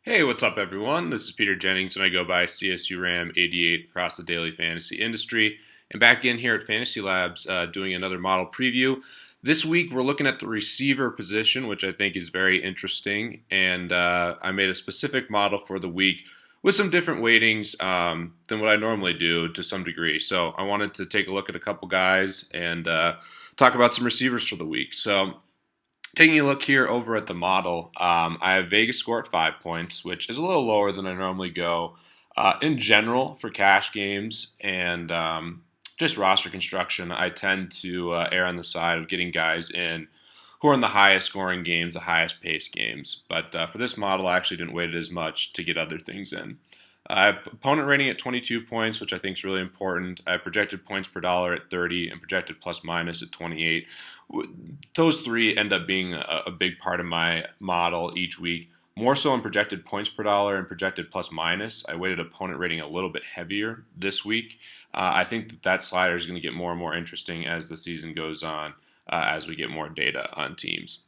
Hey, what's up, everyone? This is Peter Jennings, and I go by CSURAM88 across the daily fantasy industry. And back in here at FantasyLabs doing another model preview. This week, we're looking at the receiver position, which I think is very interesting. And I made a specific model for the week with some different weightings than what I normally do to some degree. So I wanted to take a look at a couple guys and talk about some receivers for the week. So taking a look here over at the model, I have Vegas score at 5 points, which is a little lower than I normally go. In general, for cash games and just roster construction, I tend to err on the side of getting guys in who are in the highest scoring games, the highest pace games. But for this model, I actually didn't weight it as much to get other things in. I have opponent rating at 22 points, which I think is really important. I have projected points per dollar at 30 and projected plus minus at 28. Those three end up being a big part of my model each week. More so on projected points per dollar and projected plus minus. I weighted opponent rating a little bit heavier this week. I think that slider is going to get more and more interesting as the season goes on, as we get more data on teams.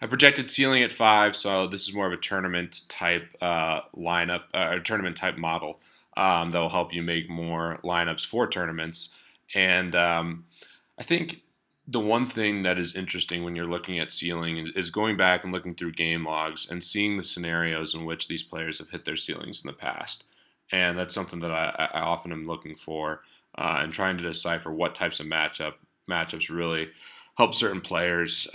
I projected ceiling at 5, so this is more of a tournament type lineup, or tournament type model that will help you make more lineups for tournaments. And I think the one thing that is interesting when you're looking at ceiling is going back and looking through game logs and seeing the scenarios in which these players have hit their ceilings in the past. And that's something that I often am looking for and trying to decipher what types of matchups really help certain players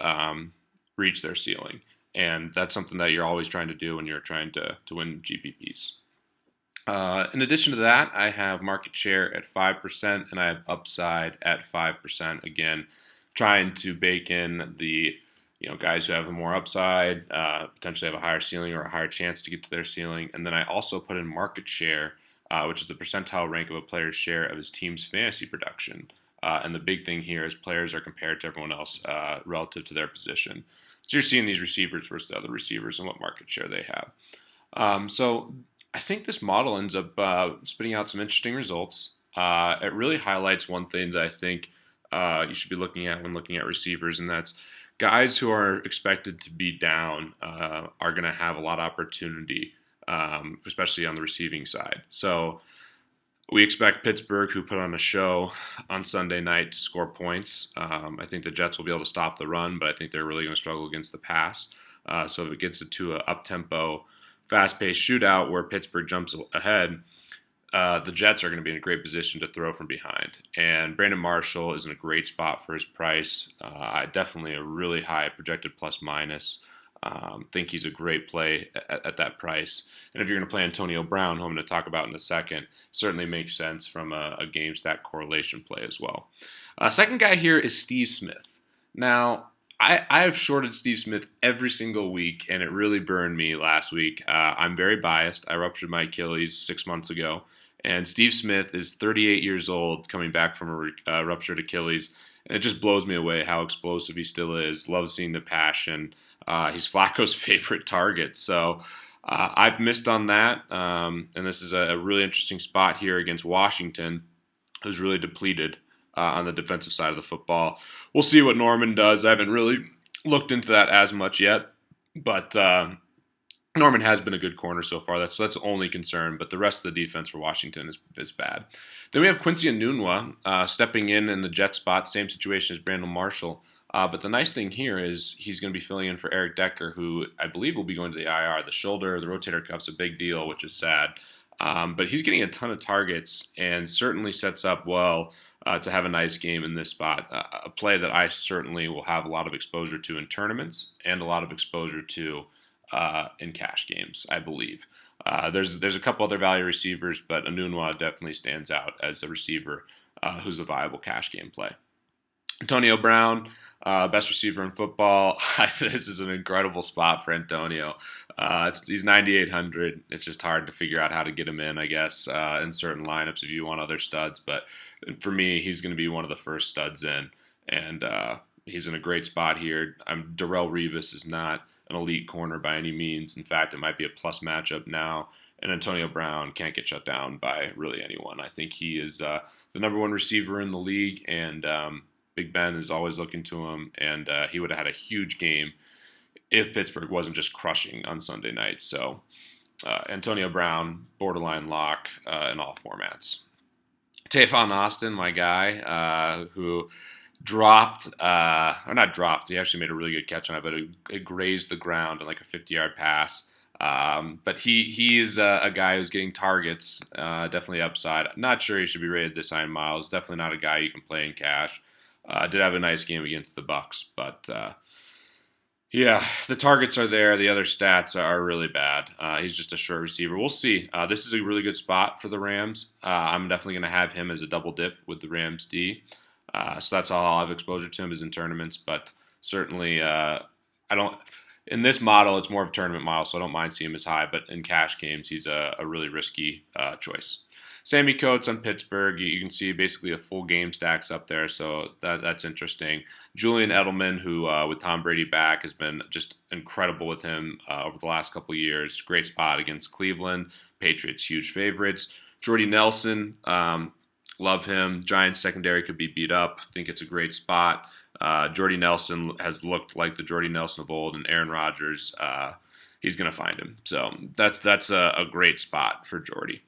reach their ceiling. And that's something that you're always trying to do when you're trying to win GPPs. In addition to that, I have market share at 5% and I have upside at 5%. Again, trying to bake in the guys who have a more upside, potentially have a higher ceiling or a higher chance to get to their ceiling. And then I also put in market share, which is the percentile rank of a player's share of his team's fantasy production. And the big thing here is players are compared to everyone else relative to their position. So you're seeing these receivers versus the other receivers and what market share they have. So I think this model ends up spitting out some interesting results. It really highlights one thing that I think you should be looking at when looking at receivers, and that's guys who are expected to be down are going to have a lot of opportunity, especially on the receiving side. So we expect Pittsburgh, who put on a show on Sunday night, to score points. I think the Jets will be able to stop the run, but I think they're really going to struggle against the pass. So if it gets to an up-tempo, fast-paced shootout where Pittsburgh jumps ahead, the Jets are going to be in a great position to throw from behind. And Brandon Marshall is in a great spot for his price. Definitely a really high projected plus-minus. Think he's a great play at that price. And if you're going to play Antonio Brown, who I'm going to talk about in a second, certainly makes sense from a game stack correlation play as well. Second guy here is Steve Smith. Now, I have shorted Steve Smith every single week, and it really burned me last week. I'm very biased. I ruptured my Achilles 6 months ago, and Steve Smith is 38 years old, coming back from a ruptured Achilles, and it just blows me away how explosive he still is. Love seeing the passion. He's Flacco's favorite target, so I've missed on that, and this is a really interesting spot here against Washington, who's really depleted on the defensive side of the football. We'll see what Norman does. I haven't really looked into that as much yet, but Norman has been a good corner so far. That's the only concern, but the rest of the defense for Washington is bad. Then we have Quincy Enunwa stepping in the Jet spot, same situation as Brandon Marshall. But the nice thing here is he's going to be filling in for Eric Decker, who I believe will be going to the IR. The shoulder, the rotator cuff's a big deal, which is sad. But he's getting a ton of targets and certainly sets up well to have a nice game in this spot. A play that I certainly will have a lot of exposure to in tournaments and a lot of exposure to in cash games, I believe. There's a couple other value receivers, but Enunwa definitely stands out as a receiver who's a viable cash game play. Antonio Brown, best receiver in football. This is an incredible spot for Antonio. He's 9,800. It's just hard to figure out how to get him in, I guess, in certain lineups if you want other studs. But for me, he's going to be one of the first studs in. And he's in a great spot here. Darrelle Revis is not an elite corner by any means. In fact, it might be a plus matchup now. And Antonio Brown can't get shut down by really anyone. I think he is the number one receiver in the league, and Big Ben is always looking to him, and he would have had a huge game if Pittsburgh wasn't just crushing on Sunday night. So Antonio Brown, borderline lock in all formats. Tavon Austin, my guy, who dropped, or not dropped, he actually made a really good catch on it, but it grazed the ground on like a 50-yard pass. But he is a guy who's getting targets, definitely upside. Not sure he should be rated this high in miles. Definitely not a guy you can play in cash. Did have a nice game against the Bucks, but yeah, the targets are there. The other stats are really bad. He's just a short receiver. We'll see. This is a really good spot for the Rams. I'm definitely going to have him as a double dip with the Rams D. So that's all I'll have exposure to him is in tournaments. But certainly, I don't. In this model, it's more of a tournament model, so I don't mind seeing him as high. But in cash games, he's a really risky choice. Sammy Coates on Pittsburgh. You can see basically a full game stacks up there, so that's interesting. Julian Edelman, who with Tom Brady back has been just incredible with him over the last couple of years. Great spot against Cleveland. Patriots huge favorites. Jordy Nelson, love him. Giants secondary could be beat up. Think it's a great spot. Jordy Nelson has looked like the Jordy Nelson of old, and Aaron Rodgers, he's going to find him. So that's a great spot for Jordy.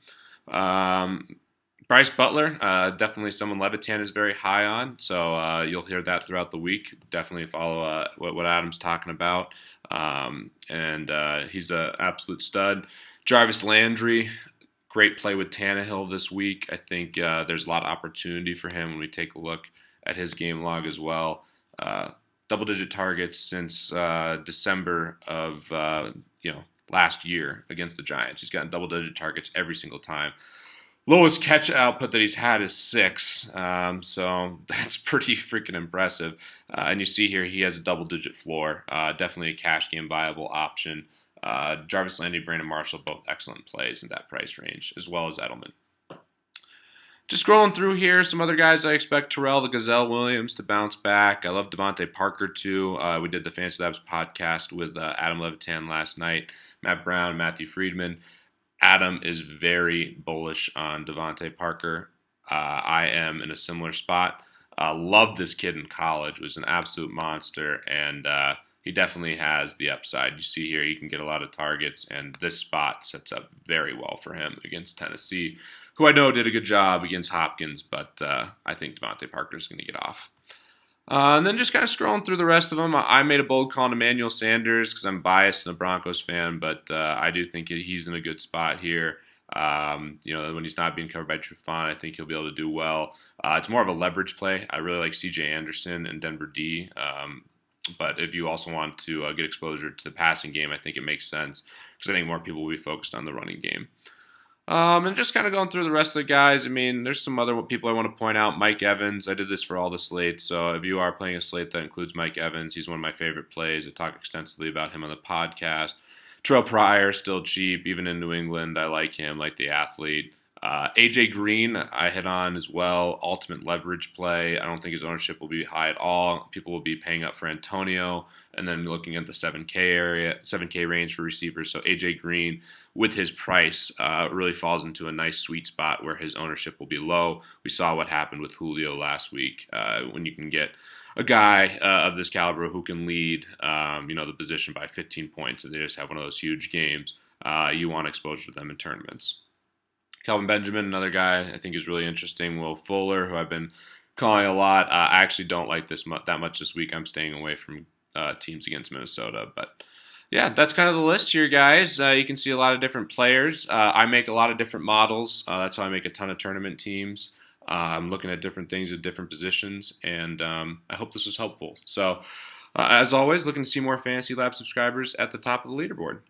Bryce Butler, definitely someone Levitan is very high on, so you'll hear that throughout the week. Definitely follow what Adam's talking about, and he's an absolute stud. Jarvis Landry, great play with Tannehill this week. I think there's a lot of opportunity for him when we take a look at his game log as well. Double-digit targets since December of last year against the Giants. He's gotten double-digit targets every single time. Lowest catch output that he's had is 6, so that's pretty freaking impressive. And you see here he has a double-digit floor. Definitely a cash game viable option. Jarvis Landry, Brandon Marshall, both excellent plays in that price range, as well as Edelman. Just scrolling through here, some other guys I expect Terrell the Gazelle Williams to bounce back. I love Devontae Parker too. We did the FantasyLabs podcast with Adam Levitan last night. Matt Brown, Matthew Friedman. Adam is very bullish on Devontae Parker. I am in a similar spot. Loved this kid in college. Was an absolute monster, and he definitely has the upside. You see here he can get a lot of targets, and this spot sets up very well for him against Tennessee, who I know did a good job against Hopkins, but I think Devontae Parker is going to get off. And then just kind of scrolling through the rest of them, I made a bold call on Emmanuel Sanders because I'm biased and a Broncos fan, but I do think he's in a good spot here. When he's not being covered by Trufant, I think he'll be able to do well. It's more of a leverage play. I really like C.J. Anderson and Denver D. But if you also want to get exposure to the passing game, I think it makes sense because I think more people will be focused on the running game. And just kind of going through the rest of the guys, I mean, there's some other people I want to point out. Mike Evans, I did this for all the slates, so if you are playing a slate that includes Mike Evans, he's one of my favorite plays. I talk extensively about him on the podcast. Terrell Pryor, still cheap, even in New England. I like him, like the athlete. AJ Green, I hit on as well. Ultimate leverage play. I don't think his ownership will be high at all. People will be paying up for Antonio, and then looking at the 7K range for receivers. So AJ Green, with his price, really falls into a nice sweet spot where his ownership will be low. We saw what happened with Julio last week when you can get a guy of this caliber who can lead, the position by 15 points. If they just have one of those huge games, you want exposure to them in tournaments. Kelvin Benjamin, another guy I think is really interesting. Will Fuller, who I've been calling a lot. I actually don't like that much this week. I'm staying away from teams against Minnesota. But yeah, that's kind of the list here, guys. You can see a lot of different players. I make a lot of different models. That's how I make a ton of tournament teams. I'm looking at different things at different positions, and I hope this was helpful. So, as always, looking to see more Fantasy Lab subscribers at the top of the leaderboard.